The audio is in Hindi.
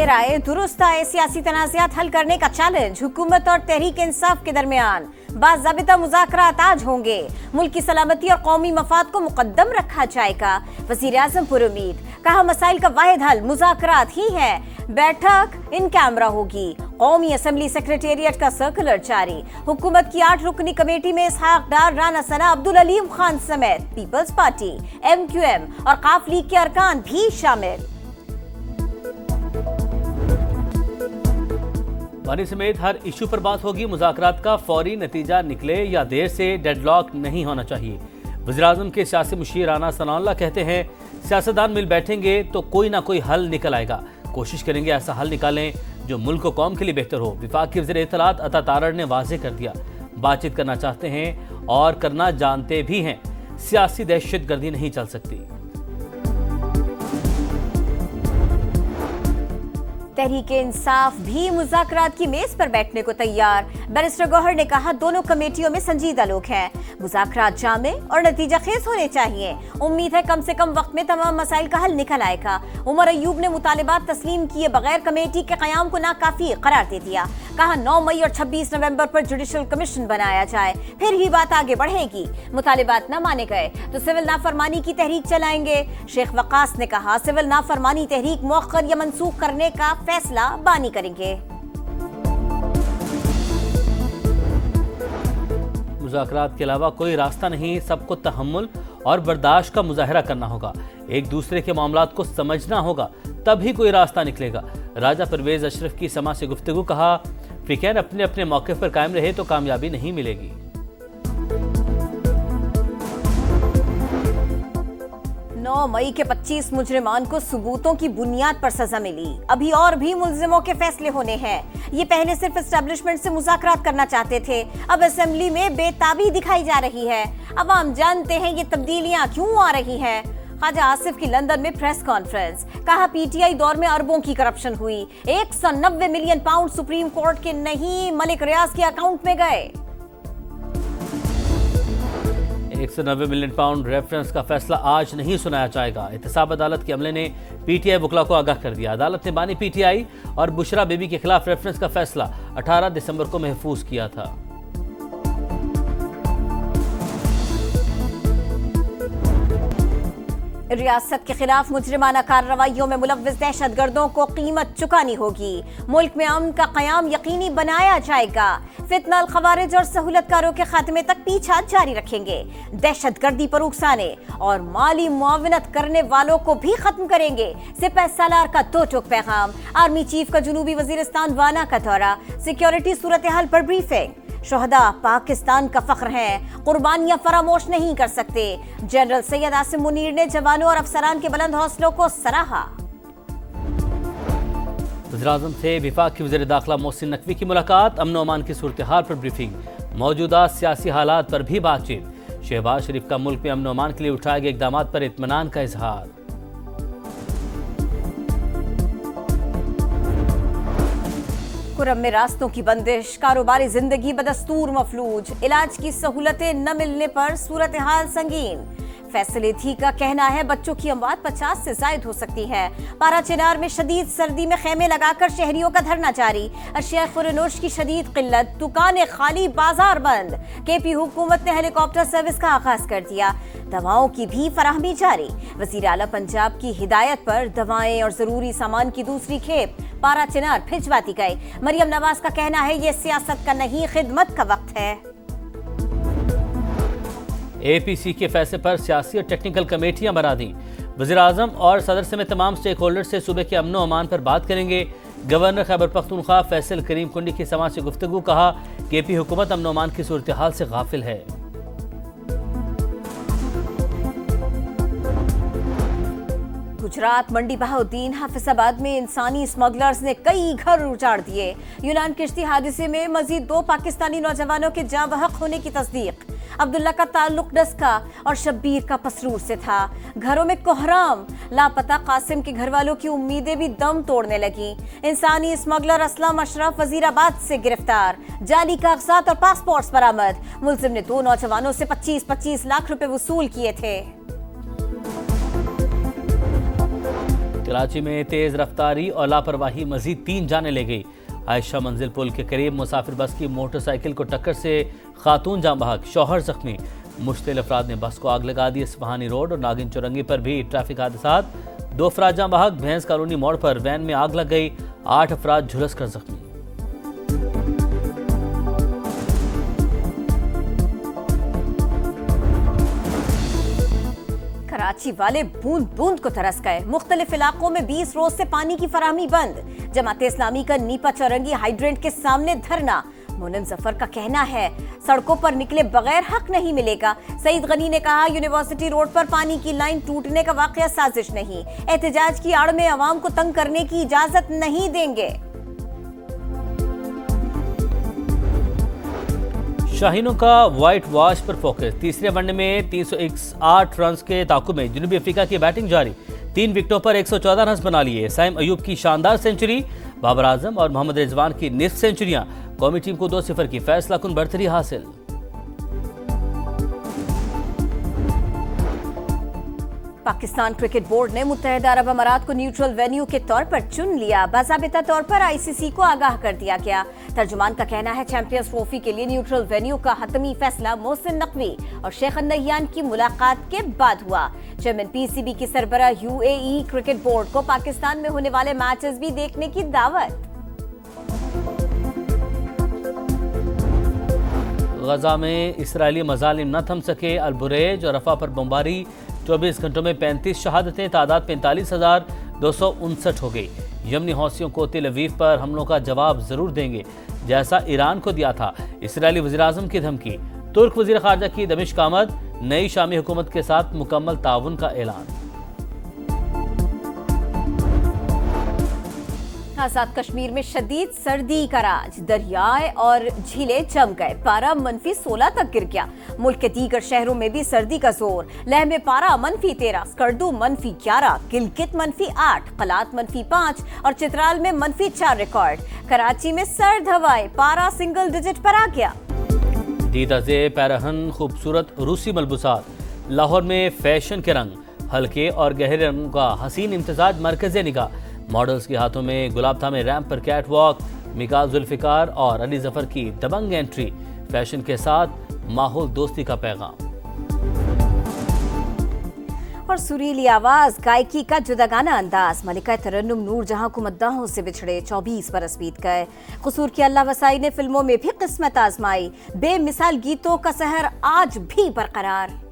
राय दुरुस्त आए सियासी तनाज़ात हल करने का चैलेंज हुकूमत और तहरीक इंसाफ के दरमियान बाज़ाबिता मुज़ाकरात आज होंगे। मुल्क की सलामती और कौमी मफाद को मुकद्दम रखा जाएगा। वज़ीर आज़म पुरुमीद, कहा मसाइल का वाहिद हल मुज़ाकरात ही है। बैठक इन कैमरा होगी। कौमी असम्बली सेक्रेटेरिएट का सर्कुलर जारी। हुकूमत की 8 रुकनी कमेटी में इसहाक डार, राना सना, अब्दुल अलीम खान समेत पीपल्स पार्टी, MQM और काफ लीग के अरकान भी शामिल। पानी समेत हर इशू पर बात होगी। मुज़ाकरात का फौरी नतीजा निकले या देर से डेडलॉक नहीं होना चाहिए। वज़ीर-ए-आज़म के सियासी मुशीर राना सनाउल्लाह कहते हैं, सियासतदान मिल बैठेंगे तो कोई ना कोई हल निकल आएगा। कोशिश करेंगे ऐसा हल निकालें जो मुल्क को कौम के लिए बेहतर हो। विफाक के वज़ीर इत्तलात अता तारड़ ने वाज़ेह कर दिया, बातचीत करना चाहते हैं और करना जानते भी हैं। सियासी दहशतगर्दी नहीं चल सकती। तहरीक इंसाफ भी मुज़ाकरात की मेज पर बैठने को तैयार। बैरिस्टर गौहर ने कहा, दोनों कमेटियों में संजीदा लोग हैं। मुज़ाकरात जामे और नतीजा खेज होने चाहिए। उम्मीद है कम से कम वक्त में तमाम मसाइल का हल निकल आएगा। उमर अयूब ने मुतालिबात तस्लीम किए बगैर कमेटी के क़याम को नाकाफी करार दे दिया। कहा, 9 मई और 26 नवंबर पर जुडिशल कमीशन बनाया जाए, फिर ही बात आगे बढ़ेगी। मुतालिबात न माने गए तो सिविल नाफरमानी की तहरीक चलाएंगे। शेख वकास ने कहा, सिविल नाफरमानी तहरीक मौखर या मनसूख करने का फैसला बानी करेंगे। मुज़ाकरात के अलावा कोई रास्ता नहीं, सबको तहम्मुल और बर्दाश्त का मुजाहरा करना होगा। एक दूसरे के मामलात को समझना होगा, तभी कोई रास्ता निकलेगा। राजा परवेज अशरफ की समा से गुफ्तगू। कहा, फ़िक़ैन अपने अपने मौके पर कायम रहे तो कामयाबी नहीं मिलेगी। 9 मई के 25 मुजरिमान को सबूतों की बुनियाद पर सजा मिली। अभी और भी मुल्जिमों के फैसले होने हैं। ये पहले सिर्फ एस्टेब्लिशमेंट से मुज़ाकरात करना चाहते थे, अब असेंबली में बेताबी दिखाई जा रही है। अवाम जानते हैं ये तब्दीलियां क्यों आ रही हैं। ख्वाजा आसिफ की लंदन में प्रेस कॉन्फ्रेंस। कहा, PTI दौर में अरबों की करप्शन हुई। 190 मिलियन पाउंड सुप्रीम कोर्ट के नहीं, मलिक रियाज के अकाउंट में गए। 190 मिलियन पाउंड रेफरेंस का फैसला आज नहीं सुनाया जाएगा। एहतसाब अदालत के अमले ने PTI वकला को आगाह कर दिया। अदालत ने बानी PTI और बुशरा बेबी के खिलाफ रेफरेंस का फैसला 18 दिसंबर को महफूज किया था। रियासत के खिलाफ मुजरिमाना कार्रवाइयों में मुलव्विस दहशतगर्दों को कीमत चुकानी होगी। मुल्क में अमन का क़याम यकीनी बनाया जाएगा। फितना खवारिज और सहूलतकारों के खात्मे तक पीछा जारी रखेंगे। दहशतगर्दी पर उकसाने और माली मुआवनत करने वालों को भी खत्म करेंगे। सिपह सालार का दो टूक पैगाम। आर्मी चीफ का जनूबी वजीरिस्तान वाना का दौरा। सिक्योरिटी सूरत हाल पर ब्रीफिंग। शोहदा पाकिस्तान का फख्र हैं, कुर्बानियां फरामोश नहीं कर सकते। जनरल सैयद आसिम मुनीर ने जवानों और अफसरान के बुलंद हौसलों को सराहा। वज़ीर-ए-आज़म से विफाक की वज़ीर दाखिला मोहसिन नकवी की मुलाकात। अमन अमान की सूरत हाल पर ब्रीफिंग। मौजूदा सियासी हालात पर भी बातचीत। शहबाज शरीफ का मुल्क में अमन अमान के लिए उठाए गए इक़दाम पर इत्मीनान का इजहार। कुरम में रास्तों की बंदिश, कारोबारी जिंदगी बदस्तूर मफलूज, इलाज की सहूलतें न मिलने पर सूरत हाल संगीन। फैसले थी का कहना है बच्चों की अमवात 50 से जायद हो सकती है। पारा चिनार में शदीद सर्दी में खेमे लगाकर शहरियों का धरना जारी। अशिया खुरनोश की शदीद किल्लत, दुकानें खाली, बाजार बंद। KP हुकूमत ने हेलीकॉप्टर सर्विस का आगाज कर दिया। दवाओं की भी फराहमी जारी। वजीर आला पंजाब की हिदायत पर दवाएं और जरूरी सामान की दूसरी खेप पारा चिनार भिजवाती गई। मरियम नवाज का कहना है ये सियासत का नहीं, खिदमत का वक्त है। APC के फैसले पर सियासी और टेक्निकल कमेटियां बना दी। वज़ीर-ए-आज़म और सदर समेत तमाम स्टेक होल्डर से सूबे के अमन अमान पर बात करेंगे। गवर्नर खैबर पख्तूनख्वा फैसल करीम कुंडी की समा से गुफ्तगू। कहा, KP हुकूमत अमन अमान की सूरत हाल से गाफिल है। गुजरात मंडी बहाउद्दीन हाफिजाबाद में इंसानी स्मगलर्स ने कई घर उजाड़ दिए। यूनान किश्ती हादसे में मजीद 2 पाकिस्तानी नौजवानों के जाँ बहक होने की तस्दीक। अब्दुल्ला का ताल्लुक डस्का और शब्बीर का पसरूर से था। घरों में कोहराम। लापता कासिम के घर वालों की उम्मीदें भी दम तोड़ने लगी। इंसानी स्मगलर असलम अशरफ वजीराबाद से गिरफ्तार। जाली कागजात और पासपोर्ट्स बरामद। मुलजिम ने 2 नौजवानों से 25-25 लाख रुपए वसूल किए थे। कराची में तेज रफ्तारी और लापरवाही मजीद 3 जाने ले गई। आयशा मंजिल पुल के करीब मुसाफिर बस की मोटरसाइकिल को टक्कर से खातून जाम बहक, शौहर जख्मी। मुश्तिल अफराद ने बस को आग लगा दी। इस्फहानी रोड और नागिन चौरंगी पर भी ट्रैफिक हादसात, 2 अफराद जाम बहक। भैंस कॉलोनी मोड़ पर वैन में आग लग गई, 8 अफराद झुलस कर जख्मी। कराची वाले बूंद बूंद को तरस गए। मुख्तलिफ इलाकों में 20 रोज से पानी की फराहमी बंद। जमात इस्लामी का नीपा चौरंगी हाइड्रेंट के सामने धरना। मोनम जफर का कहना है सड़कों पर निकले बगैर हक नहीं मिलेगा। सईद गनी ने कहा यूनिवर्सिटी रोड पर पानी की लाइन टूटने का वाकया साजिश नहीं। एहतजाज की आड़ में अवाम को तंग करने की इजाजत नहीं देंगे। शाहीनों का व्हाइट वॉश पर फोकस। तीसरे वनडे में 308 रन के ताकुब में जनूबी अफ्रीका की बैटिंग जारी। 3 विकेटों पर 114 रन बना लिए। साइम अयूब की शानदार सेंचुरी, बाबर आजम और मोहम्मद रिजवान की निस्फ सेंचुरियां। कौमी टीम को 2-0 की फैसला कुन बढ़तरी हासिल। पाकिस्तान क्रिकेट बोर्ड ने मुत्तहिदा अरब अमारात को न्यूट्रल वेन्यू के तौर पर चुन लिया। बाज़ाबिता तौर पर आईसीसी को आगाह कर दिया गया। तर्जुमान का कहना है चैंपियंस ट्रॉफी के लिए न्यूट्रल वेन्यू का हतमी फैसला मोहसिन नकवी और शेख नहियान की मुलाकात के बाद हुआ। चेयरमैन पीसीबी की सरबराह यूएई क्रिकेट बोर्ड को पाकिस्तान में होने वाले मैचेस भी देखने की दावत। गजा में इसराइली मजालिम न थम सके। अल-बुरेज और रफा पर बमबारी। 24 घंटों में 35 शहादतें, तादाद 45,259 हो गई। यमनी हौसियों को तेल अवीव पर हमलों का जवाब जरूर देंगे, जैसा ईरान को दिया था। इसराइली वज़ीर-ए-आज़म की धमकी। तुर्क वज़ीर ख़ारजा की दमिश्क आमद। नई शामी हुकूमत के साथ मुकम्मल ताउन का ऐलान। आजाद कश्मीर में शदीद सर्दी का राज। दरियाएं और झीलें जम गए। पारा -16 तक गिर गया। मुल्क के दीगर शहरों में भी सर्दी का जोर। लेह में पारा -13, स्कर्दू -11, गिलगित -8, कलात -5 और चित्राल में -4 रिकॉर्ड। कराची में सर्द हवाएं, पारा सिंगल डिजिट पर आ गया। दीदाज़े पैरहन खूबसूरत रूसी मलबूसात। लाहौर में फैशन के रंग, हल्के और गहरे रंगों का हसीन इम्तिजाज मरकज़े निगाह। मॉडल्स के हाथों में गुलाब थामे रैंप पर कैट वॉक। मिका जुल्फिकार और अली जफर की दबंग एंट्री। फैशन के साथ माहौल दोस्ती का पैगाम। और सुरीली आवाज, गायकी का जुदागाना अंदाज। मलिका तरन्नुम नूर जहां को मद्दाहों से बिछड़े 24 बरस बीत गए। कसूर की अल्लाह वसाई ने फिल्मों में भी किस्मत आजमाई। बेमिसाल गीतों का सहर आज भी बरकरार।